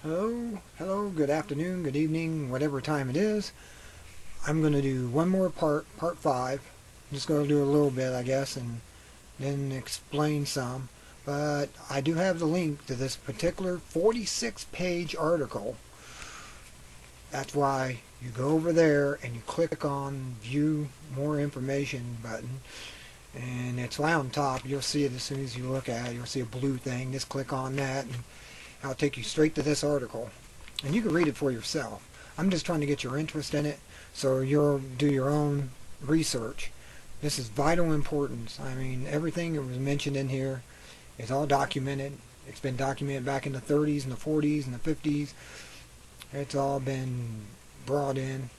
Hello, good afternoon, good evening, whatever time it is. I'm going to do one more part 5. I'm just going to do a little bit, I guess, and then explain some. But I do have the link to this particular 46-page article. That's why you go over there and you click on View More Information button. And it's right on top. You'll see it as soon as you look at it. You'll see a blue thing. Just click on that and I'll take you straight to this article. And you can read it for yourself. I'm just trying to get your interest in it so you'll do your own research. This is vital importance. I mean, everything that was mentioned in here is all documented. It's been documented back in the 30s and the 40s and the 50s. It's all been brought in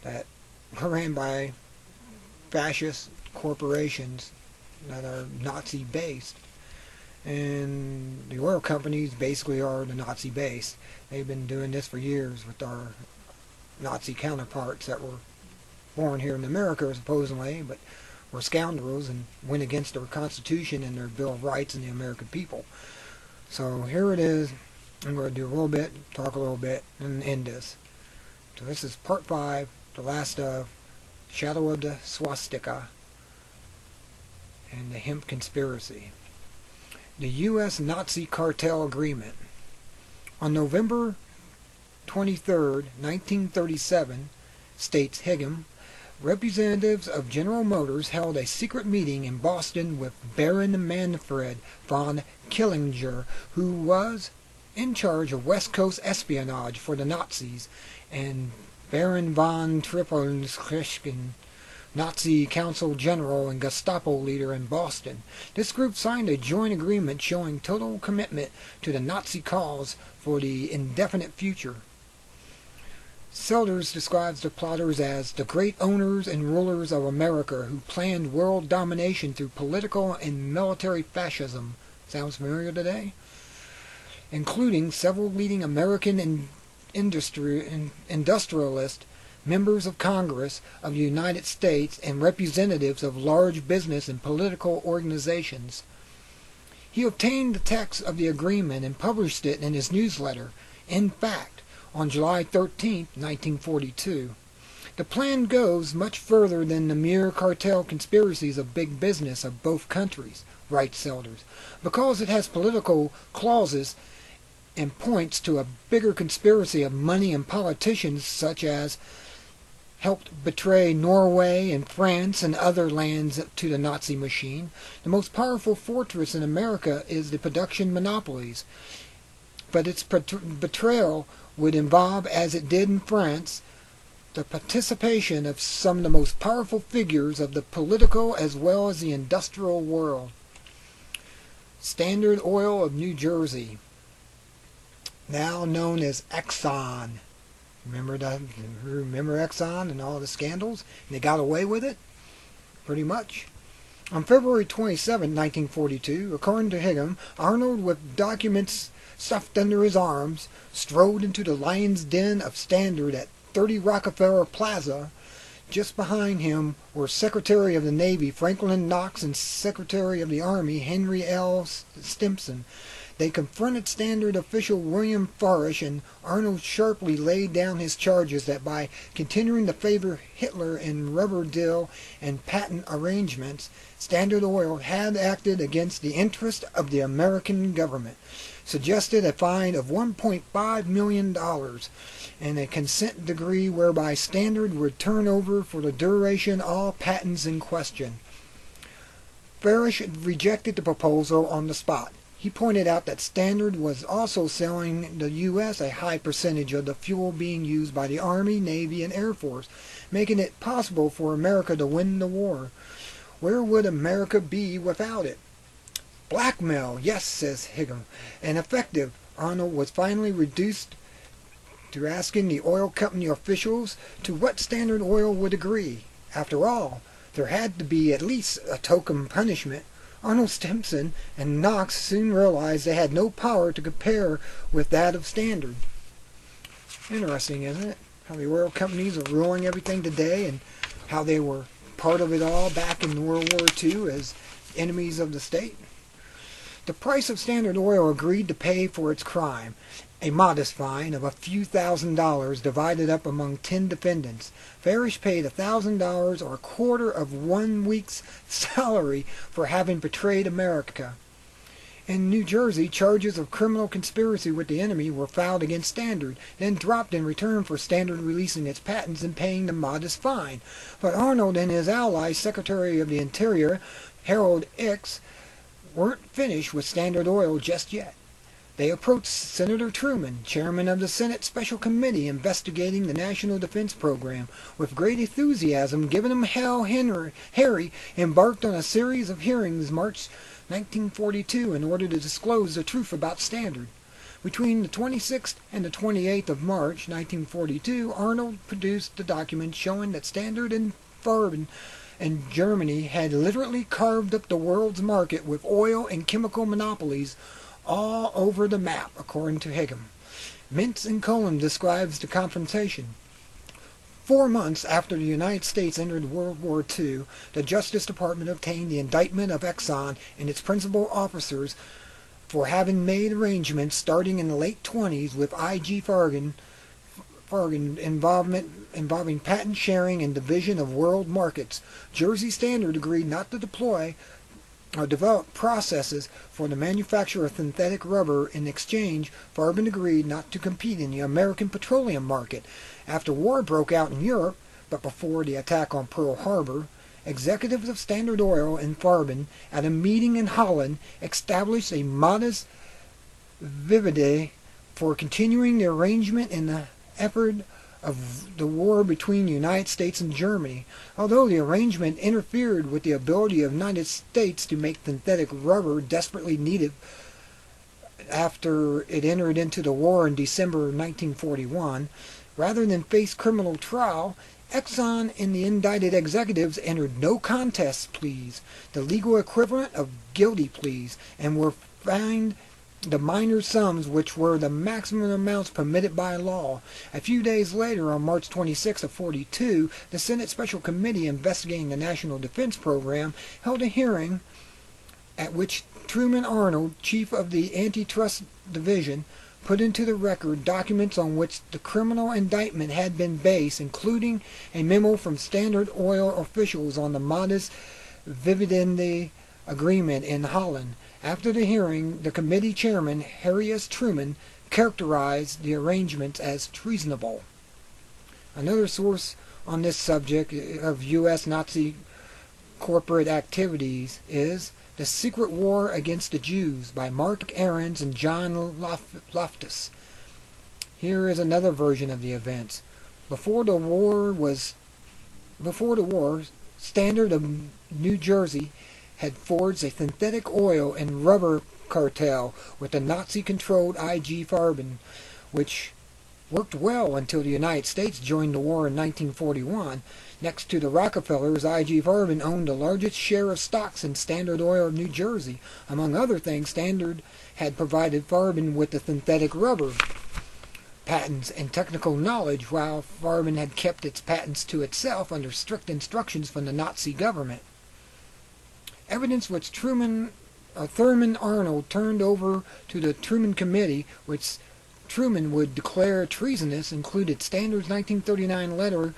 that are ran by fascist corporations that are Nazi based. And the oil companies basically are the Nazi base. They've been doing this for years with our Nazi counterparts that were born here in America supposedly, but were scoundrels and went against their Constitution and their Bill of Rights and the American people. So here it is. I'm going to do a little bit, talk a little bit, and end this. So this is part 5, the last of Shadow of the Swastika and the Hemp Conspiracy. The U.S. Nazi Cartel Agreement. On November 23, 1937, states Hegem, representatives of General Motors held a secret meeting in Boston with Baron Manfred von Killinger, who was in charge of West Coast espionage for the Nazis, and Baron von Trippelskirchen, Nazi Council General and Gestapo leader in Boston. This group signed a joint agreement showing total commitment to the Nazi cause for the indefinite future. Selders describes the plotters as the great owners and rulers of America who planned world domination through political and military fascism. Sounds familiar today? Including several leading American industrialists, members of Congress of the United States, and representatives of large business and political organizations. He obtained the text of the agreement and published it in his newsletter, In Fact, on July 13, 1942. The plan goes much further than the mere cartel conspiracies of big business of both countries, writes Selders, because it has political clauses and points to a bigger conspiracy of money and politicians such as helped betray Norway and France and other lands to the Nazi machine. The most powerful fortress in America is the production monopolies, but its betrayal would involve, as it did in France, the participation of some of the most powerful figures of the political as well as the industrial world. Standard Oil of New Jersey, now known as Exxon. Remember Exxon and all the scandals? And they got away with it? Pretty much. On February 27, 1942, according to Hegem, Arnold, with documents stuffed under his arms, strode into the lion's den of Standard at 30 Rockefeller Plaza. Just behind him were Secretary of the Navy Franklin Knox and Secretary of the Army Henry L. Stimson. They confronted Standard official William Farish, and Arnold sharply laid down his charges that by continuing to favor Hitler in rubber deal and patent arrangements, Standard Oil had acted against the interest of the American government, suggested a fine of $1.5 million and a consent decree whereby Standard would turn over for the duration all patents in question. Farish rejected the proposal on the spot. He pointed out that Standard was also selling the U.S. a high percentage of the fuel being used by the Army, Navy, and Air Force, making it possible for America to win the war. Where would America be without it? Blackmail, yes, says Hegem, and effective. Arnold was finally reduced to asking the oil company officials to what Standard Oil would agree. After all, there had to be at least a token punishment. Arnold Stimson and Knox soon realized they had no power to compare with that of Standard. Interesting, isn't it? How the oil companies are ruling everything today and how they were part of it all back in World War II as enemies of the state. The price of Standard Oil agreed to pay for its crime, a modest fine of a few $1,000s divided up among 10 defendants. Farish paid $1,000 or a quarter of 1 week's salary for having betrayed America. In New Jersey, charges of criminal conspiracy with the enemy were filed against Standard, then dropped in return for Standard releasing its patents and paying the modest fine. But Arnold and his ally, Secretary of the Interior Harold Ickes, weren't finished with Standard Oil just yet. They approached Senator Truman, chairman of the Senate Special Committee investigating the National Defense Program. With great enthusiasm, giving him hell, Harry embarked on a series of hearings March 1942 in order to disclose the truth about Standard. Between the 26th and the 28th of March 1942, Arnold produced the document showing that Standard and Farben and Germany had literally carved up the world's market with oil and chemical monopolies all over the map, according to Higham. Mintz and Cohen describes the confrontation. 4 months after the United States entered World War II, the Justice Department obtained the indictment of Exxon and its principal officers for having made arrangements starting in the late 20s with I.G. Farben involving patent sharing and division of world markets. Jersey Standard agreed not to deploy or develop processes for the manufacture of synthetic rubber. In exchange, Farben agreed not to compete in the American petroleum market. After war broke out in Europe, but before the attack on Pearl Harbor, executives of Standard Oil and Farben, at a meeting in Holland, established a modus vivendi for continuing the arrangement in the effort of the war between the United States and Germany. Although the arrangement interfered with the ability of the United States to make synthetic rubber desperately needed after it entered into the war in December 1941, rather than face criminal trial, Exxon and the indicted executives entered no contest pleas, the legal equivalent of guilty pleas, and were fined the minor sums which were the maximum amounts permitted by law. A few days later, on March 26 of 42, the Senate Special Committee investigating the National Defense Program held a hearing at which Truman Arnold, chief of the Antitrust Division, put into the record documents on which the criminal indictment had been based, including a memo from Standard Oil officials on the modus vivendi agreement in Holland. After the hearing, the committee chairman, Harry S. Truman, characterized the arrangements as treasonable. Another source on this subject of U.S. Nazi corporate activities is The Secret War Against the Jews by Mark Ahrens and John Loftus. Here is another version of the events. Before the war, Standard of New Jersey had forged a synthetic oil and rubber cartel with the Nazi-controlled I.G. Farben, which worked well until the United States joined the war in 1941. Next to the Rockefellers, I.G. Farben owned the largest share of stocks in Standard Oil of New Jersey. Among other things, Standard had provided Farben with the synthetic rubber patents and technical knowledge, while Farben had kept its patents to itself under strict instructions from the Nazi government. Evidence which Thurman Arnold turned over to the Truman Committee, which Truman would declare treasonous, included Standard's 1939 letter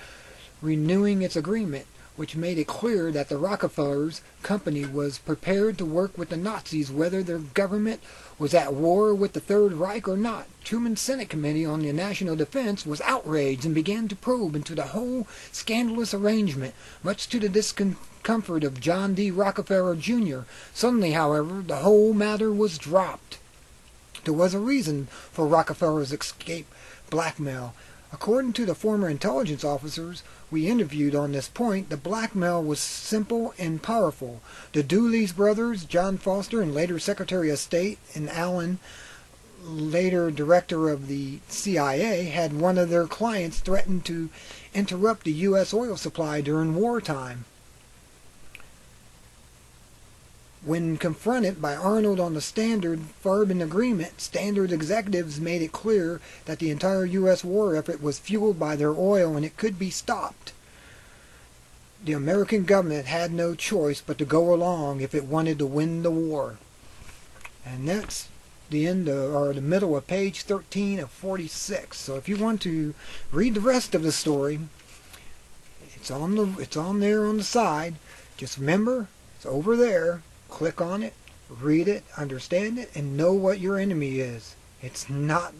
renewing its agreement, which made it clear that the Rockefellers Company was prepared to work with the Nazis whether their government was at war with the Third Reich or not. Truman's Senate Committee on the National Defense was outraged and began to probe into the whole scandalous arrangement, much to the discomfort of John D. Rockefeller, Jr. Suddenly, however, the whole matter was dropped. There was a reason for Rockefeller's escape blackmail. According to the former intelligence officers we interviewed on this point, the blackmail was simple and powerful. The Dooley's brothers, John Foster and later Secretary of State, and Allen, later director of the CIA, had one of their clients threaten to interrupt the U.S. oil supply during wartime. When confronted by Arnold on the Standard-Farben agreement, Standard executives made it clear that the entire U.S. war effort was fueled by their oil and it could be stopped. The American government had no choice but to go along if it wanted to win the war. And that's the end of, or the middle of page 13 of 46. So if you want to read the rest of the story, it's on there on the side. Just remember, it's over there. Click on it, read it, understand it, and know what your enemy is. It's not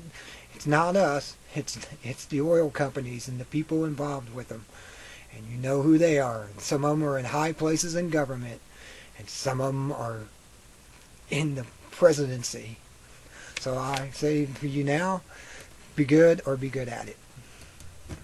us. It's the oil companies and the people involved with them. And you know who they are. Some of them are in high places in government, and some of them are in the presidency. So I say for you now, be good or be good at it.